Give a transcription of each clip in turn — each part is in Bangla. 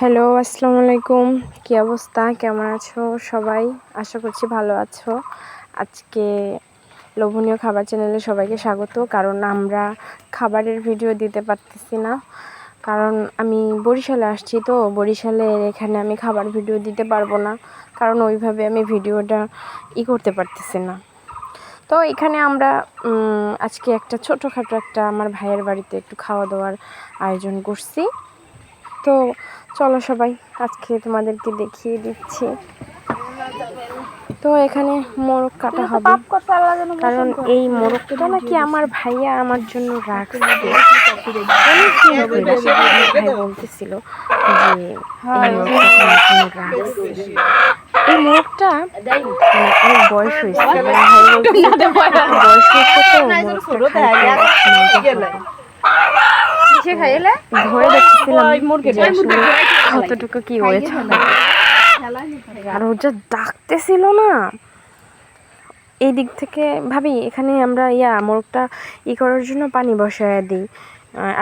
হ্যালো, আসসালামু আলাইকুম। কী অবস্থা, কেমন আছো সবাই? আশা করছি ভালো আছো। আজকে লোভনীয় খাবার চ্যানেলে সবাইকে স্বাগত। কারণ আমরা খাবারের ভিডিও দিতে পারতেছি না, কারণ আমি বরিশালে আসছি, তো বরিশালের এখানে আমি খাবার ভিডিও দিতে পারবো না, কারণ ওইভাবে আমি ভিডিওটা করতে পারতেছি না। তো এখানে আমরা আজকে একটা ছোটোখাটো একটা আমার ভাইয়ের বাড়িতে একটু খাওয়া দাওয়ার আয়োজন করছি। তো চলো সবাই, আজকে তোমাদেরকে দেখিয়ে দিচ্ছি। তো এখানে মোরগ কাটা হবে, কারণ এই মোরগটা নাকি আমার ভাইয়া আমার জন্য রাখছে। ভাই বলতেছিল যে এই মোরগটা অনেক বয়স হয়েছে, বয়স হয়েছে তো ধরে দেখতেছিলাম কতটুকু কি হয়েছে। আর ও যা ডাকতেছিল না, এই দিক থেকে ভাবি এখানে আমরা মোরগটা করার জন্য পানি বসায় দিই,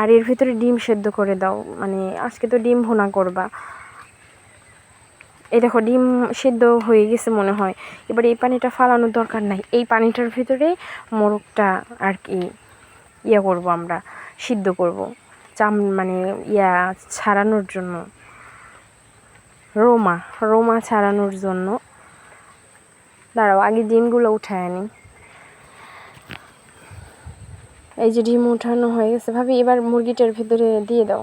আর এর ভিতরে ডিম সেদ্ধ করে দাও, মানে আজকে তো ডিম ভুনা করবা। এই দেখো ডিম সেদ্ধ হয়ে গেছে মনে হয়। এবার এই পানিটা ফালানোর দরকার নাই, এই পানিটার ভিতরে মোরগটা আর কি করবো, আমরা সিদ্ধ করব, মানে ছাড়ানোর জন্য, রোমা ছাড়ানোর জন্য। দাঁড়াও, আগে ডিমগুলো উঠায় আনি। এই যে ডিম উঠানো হয়ে গেছে ভাবি, এবার মুরগিটার ভিতরে দিয়ে দাও।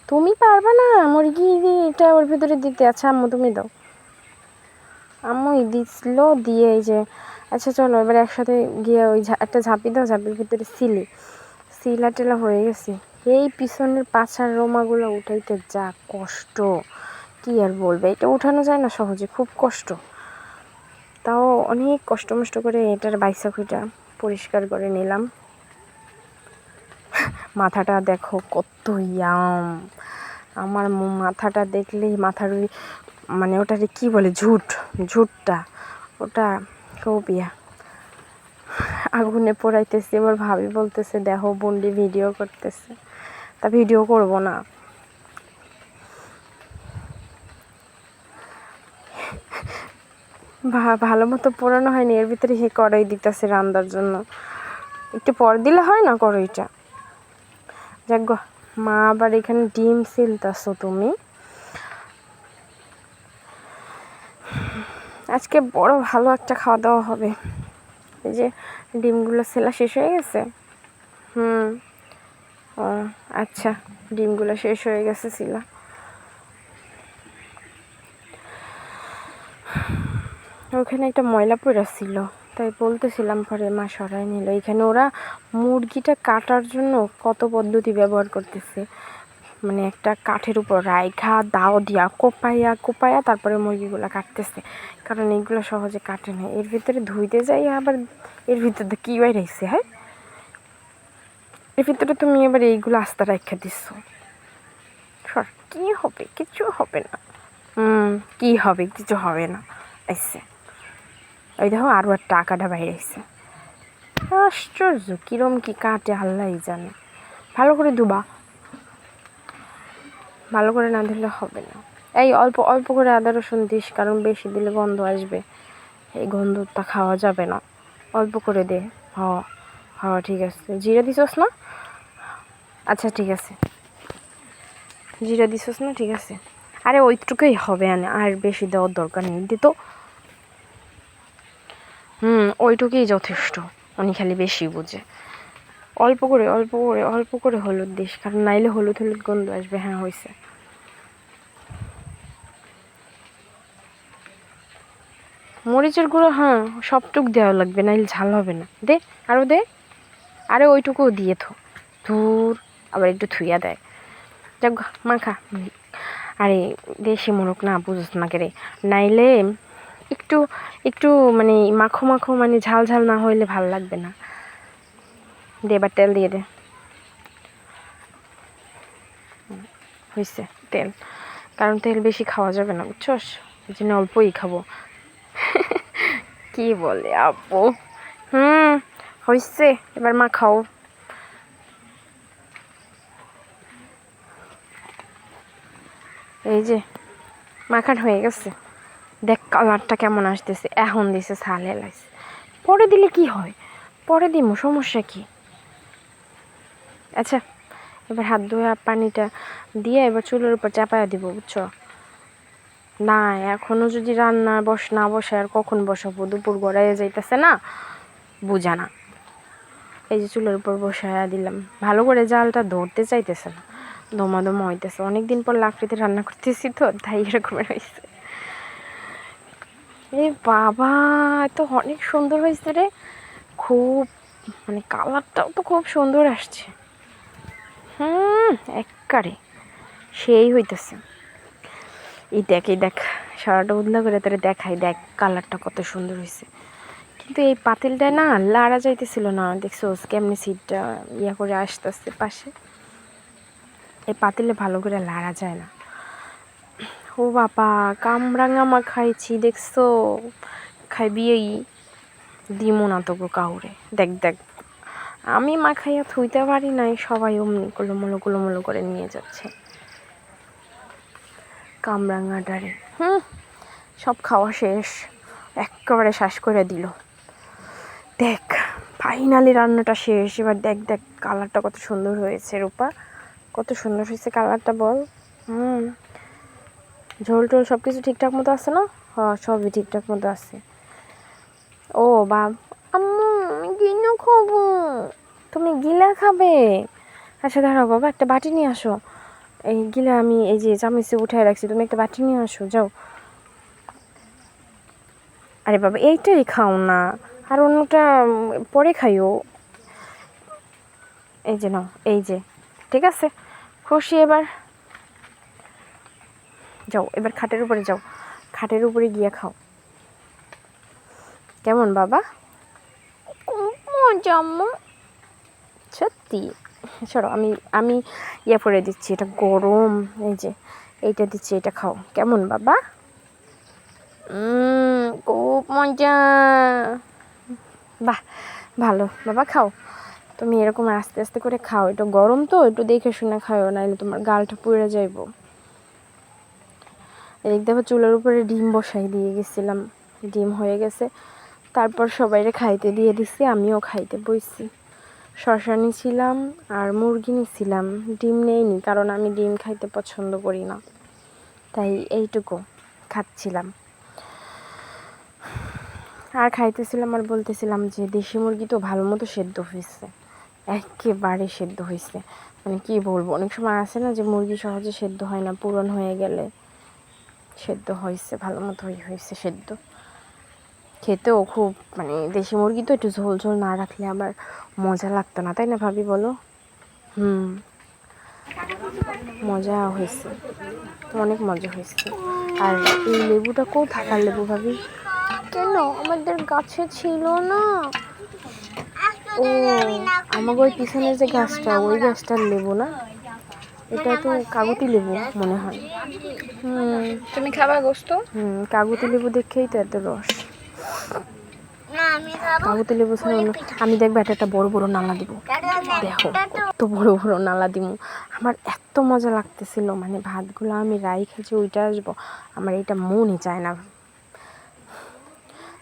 তুমি পারবা না মুরগি এটা ওর ভিতরে দিতে? আচ্ছা আম্মু তুমি দাও। আম্মুই দিছিল, দিয়ে এই যে আচ্ছা চলো এবার একসাথে গিয়ে ওই একটা ঝাঁপি দাও, ঝাঁপির ভিতরে সিলা টেলা হয়ে গেছে। এই পিছনের পাছার রোমাগুলো উঠাইতে যা কষ্ট, কি আর বলবে। এটা উঠানো যায় না সহজে, খুব কষ্ট। তাও অনেক কষ্ট মষ্ট করে এটার বাইসাকুইটা পরিষ্কার করে নিলাম। মাথাটা দেখো কত আমার মাথাটা দেখলেই মাথার ওই মানে ওটারে কি বলে, ঝুটটা ওটা খুব আগুনে পোড়াইতেছে। এবার ভাবি বলতেছে দেখো বন্ডি ভিডিও করতেছে, তা ভিডিও করব না। ভালো মতো পোড়ানো হয়নি, এর ভিতরে কড়াই দিতেছে রান্নার জন্য। একটু পর দিলে হয় না কড়াইটা? যাক গো, মা আবার এখানে ডিম সিলতাছো তুমি। আজকে বড় ভালো একটা খাওয়া দাওয়া হবে। এই যে ডিমগুলো সেলা শেষ হয়ে গেছে। ও আচ্ছা, ডিমগুলো শেষ হয়ে গেছে সিলা। ওখানে একটা ময়লা পড়া ছিল, তাই বলতেছিলাম, পরে মা সরাই নিল। এখানে ওরা মুরগিটা কাটার জন্য কত পদ্ধতি ব্যবহার করতেছে, মানে একটা কাঠের উপর রাইখা দাও দিয়া কোপাইয়া তারপরে মুরগিগুলো কাটতেছে, কারণ এইগুলো সহজে কাটে না। এর ভিতরে ধুইতে যাই আবার এর ভিতরে কী বাইরেছে, হ্যাঁ এর ভিতরে তুমি এবার এইগুলো আস্তা রাখা দিচ্ছ। সর, কী হবে? কিছু হবে না। কি হবে? কিছু হবে না। আইসে ওই দেখো আরও একটা টাকাটা বাইরে আসছে। আশ্চর্য, কিরম কি কাটে আল্লাহ জানে। ভালো করে ধুবা, ভালো করে না দিলে হবে না। এই অল্প অল্প করে আদা রসুন দিস, কারণ বেশি দিলে গন্ধ আসবে, এই গন্ধটা খাওয়া যাবে না। অল্প করে দে। হ্যাঁ ঠিক আছে। জিরা দিছস না? আচ্ছা ঠিক আছে, জিরা দিছস না, ঠিক আছে। আরে ওইটুকুই হবে, আর বেশি দেওয়ার দরকার নেই, দিত। ওইটুকুই যথেষ্ট। উনি খালি বেশি বুঝে। অল্প করে হলুদ দিস, কারণ নাইলে হলুদ গন্ধ আসবে। হ্যাঁ হয়েছে। মরিচের গুঁড়ো সবটুক দেওয়া লাগবে, নাইলে ঝাল হবে না। দে, আরও দে। আরে ওইটুকুও দিয়ে ধুর, আবার একটু থুইয়া দেয়। যাক মাখা। আরে দেশি মোরগ না, বুঝস না কে রে, নাইলে একটু একটু মানে মাখো মানে ঝাল না হইলে ভাল লাগবে না। দে, এবার তেল দিয়ে দে। হয়েছে তেল, কারণ তেল বেশি খাওয়া যাবে না, বুঝছস, এই জন্য অল্পই খাবো। কি বলে আপু? হয়েছে, এবার মাখাও। এই যে মাখান হয়ে গেছে, দেখ কালারটা কেমন আসতেছে। এখন দিছে ছাল হেলাইছে, পরে দিলে কি হয়, পরে দিমু, সমস্যা কি। আচ্ছা এবার হাত ধোয়া পানিটা দিয়ে এবার চুলের উপর চাপায়া দিব, বুঝছো। না এখনো যদি রান্না না বসে আর কখন বসাবো, দুপুর গড়াইয়ে যাইতেছে না, বুঝা না। এই যে চুলের উপর বসায়া দিলাম, ভালো করে জালটা ধরতে চাইতেছে না, দমা দমা হইতেছে। অনেকদিন পর লাকড়িতে রান্না করতেছি তো, তাই এরকমের হয়েছে। এ বাবা, তো অনেক সুন্দর হয়েছে রে, খুব মানে কালারটাও তো খুব সুন্দর আসছে। একবারে সেই হইতেছে। এই দেখ সারাটা উদলা করে তোরে দেখাই, দেখ কালারটা কত সুন্দর হয়েছে। কিন্তু এই পাতিলটা না লাড়া যাইতেছিল না, দেখছো কেমনি সিটটা ইয়া করে আসতেছে পাশে। এই পাতিলে ভালো করে লাড়া যায় না। ও বাবা, কামরাঙা খাইছি, দেখছো, খাইবি এই দিমো না তোকে কাউরে। দেখ আমি খাইয়া থুইতে পারি নাই, সবাই অমনি কুলোমুলো করে নিয়ে যাচ্ছে কামরাঙাটারে। সব খাওয়া শেষ, একেবারে শ্বাস করে দিল। দেখ ফাইনালি রান্নাটা শেষ। এবার দেখ কালারটা কত সুন্দর হয়েছে রূপা, কত সুন্দর হয়েছে কালারটা, বল। ঝোল টোল সব কিছু ঠিকঠাক মতো আছে না? হ্যাঁ সবই ঠিকঠাক মতো আছে। ও বাব, আম্মু গিলা খাবো। তুমি গিলা খাবে? আচ্ছা দাঁড়াও বাবা, একটা বাটি নিয়ে আসো। এই গিলা আমি এই যে চামচে উঠায় রাখছি, তুমি একটা বাটি নিয়ে আসো, যাও। আরে বাবা এইটাই খাও না, আর অন্যটা পরে খাইও। এই যে নাও, এই যে, ঠিক আছে, খুশি এবার? যাও এবার খাটের উপরে যাও, খাটের উপরে গিয়ে খাও। কেমন বাবা? মজা আম্মু, সত্যি। সরো, আমি ইয়ে করে দিচ্ছি, এটা গরম, এই যে এইটা দিচ্ছি, এটা খাও। কেমন বাবা? খুব মজা। বাহ ভালো বাবা, খাও তুমি, এরকম আস্তে আস্তে করে খাও। এটা গরম তো, একটু দেখে শুনে খাও, নাহলে তোমার গালটা পুড়ে যাইব। এদিক দেখো চুলের উপরে ডিম বসাই দিয়ে গেছিলাম, ডিম হয়ে গেছে। তারপর সবাইরে খাইতে দিয়ে দিছি, আমিও খাইতে বইছি। শশা নিয়েছিলাম আর মুরগি নিয়েছিলাম, ডিম নেইনি, কারণ আমি ডিম খাইতে পছন্দ করি না, তাই এইটুকু খাচ্ছিলাম। আর খাইতেছিলাম আর বলতেছিলাম যে দেশি মুরগি তো ভালো মতো সেদ্ধ হয়েছে, একেবারে সেদ্ধ হয়েছে। মানে কি বলবো, অনেক সময় আসে না যে মুরগি সহজে সেদ্ধ হয় না, পুরন হয়ে গেলে। সেদ্ধ হয়েছে, ভালো মতো হয়েছে সেদ্ধ। খেতেও খুব, মানে দেশি মুরগি তো একটু ঝোল ঝোল না রাখলে আবার মজা লাগতো না, তাই না ভাবি বলো? মজা হয়েছে, অনেক মজা হয়েছে। আর এই লেবুটা কোথায় থাকার লেবু ভাবি? কেন আমাদের গাছে ছিল না? ও আমাকে ওই পিছনের যে গাছটা, ওই গাছটার লেবু না, এটা তো কাগতি লেবু মনে হয়। তুমি খাবা গোস্ত? কাগতি লেবু দেখেই তো এত রস। কাগতি লেবু ছাড়া আমি দেখবো একটা বড় বড় নালা দিব, দেখো কত বড় বড় নালা দিব। আমার এত মজা লাগতেছিল, মানে ভাতগুলো আমি রাই খেয়েছি, ওইটা আসবো, আমার এটা মনই চায় না।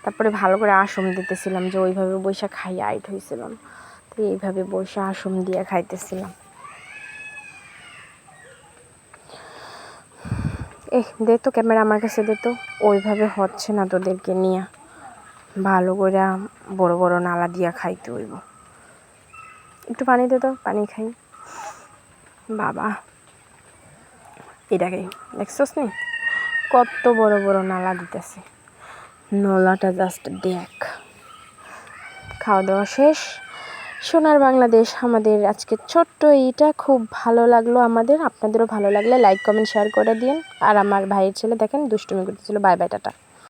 তারপরে ভালো করে আসম দিতেছিলাম, যে ওইভাবে বৈশা খাই আইট হয়েছিলাম, তো এইভাবে বৈশা আসম দিয়ে খাইতেছিলাম। দে তো ক্যামেরা আমার কাছে, দে তো, ওইভাবে হচ্ছে না তোদেরকে নিয়ে, ভালো করে বড় বড় নালা দিয়া খাইতে হইব। একটু পানি দে তো, পানি খাই। বাবা এটাকে দেখছস নি কত বড় বড় নালা দিতেছে, নলাটা জাস্ট দেখ। খাওয়া দাওয়া শেষ, সোনার বাংলাদেশ আমাদের আজকে ছোট্ট এইটা খুব ভালো লাগলো আমাদের। আপনাদেরও ভালো লাগলে লাইক কমেন্ট শেয়ার করে দিন। আর আমার ভাইয়ের ছেলে দেখেন দুষ্টুমি করতেছিল। Bye bye, tata.